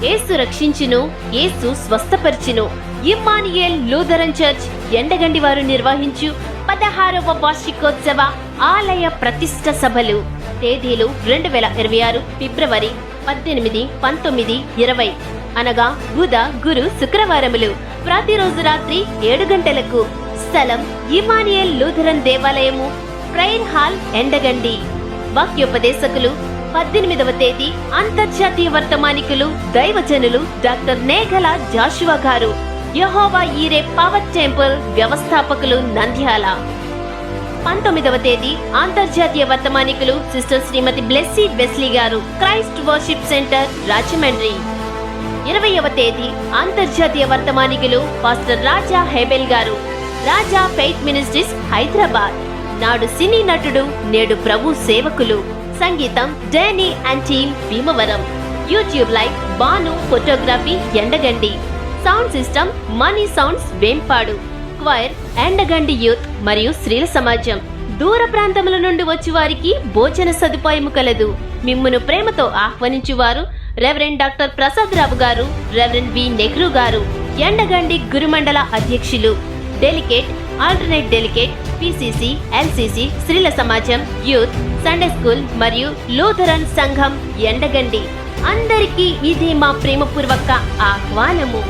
యేసు రక్షించును, యేసు స్వస్థపరిచును. Emmanuel Lutheran church Endagandi వారు నిర్వహించు 16వ వార్షికోత్సవ ఆలయ ప్రతిష్ఠ సభలు. తేదీలు 2026 ఫిబ్రవరి 18, 19, 20 అనగా బుధ, గురు, శుక్రవారములు. ప్రతిరోజు రాత్రి 7 గంటలకు. స్థలం ఇమ్మానుయేల్ లూథరన్ దేవాలయము, ప్రేయర్ హాల్, ఎండగండి. వాక్యోపదేశకులు 18వ తేదీ అంతర్జాతీయ వర్తమానికులు, దైవజనులు డాక్టర్ నేగల జాషువా గారు, యెహోవా ఈరే పవర్ టెంపుల్ వ్యవస్థాపకులు, నంద్యాల. 19వ తేదీ అంతర్జాతీయ వర్తమానికులు సిస్టర్ శ్రీమతి బ్లెస్సీ వెస్లీ గారు, క్రైస్ట్ వర్షిప్ సెంటర్, రాజమండ్రి. 20వ తేదీ అంతర్జాతీయ వర్తమానికులు పాస్టర్ రాజా హెబెల్ గారు, రాజా ఫెయిత్ మినిస్ట్రీస్, హైదరాబాద్. నాడు సినీ నటుడు, నేడు ప్రభు సేవకులు. సంగీతం Danny and team, Bhimavaram. YouTube live Banu photography, Endagandi. Sound system Mani sounds, Vempadu. Choir Endagandi youth మరియు స్త్రీల సమాజం. దూర ప్రాంతముల నుండి వచ్చి వారికి భోజన సదుపాయము కలదు. మిమ్మును ప్రేమతో ఆహ్వానించువారు రెవరెండ్ డాక్టర్ ప్రసాద్ రావు గారు, రెవరెండ్ వి నెహ్రూ గారు, ఎండగండి గురుమండల అధ్యక్షులు. Delicate, alternate delicate, PCC, LCC, స్త్రీల సమాజం, యూత్, సండే స్కూల్ మరియు లూథరన్ సంఘం, ఎండగండి. అందరికీ ఇది మా ప్రేమపూర్వక ఆహ్వానము.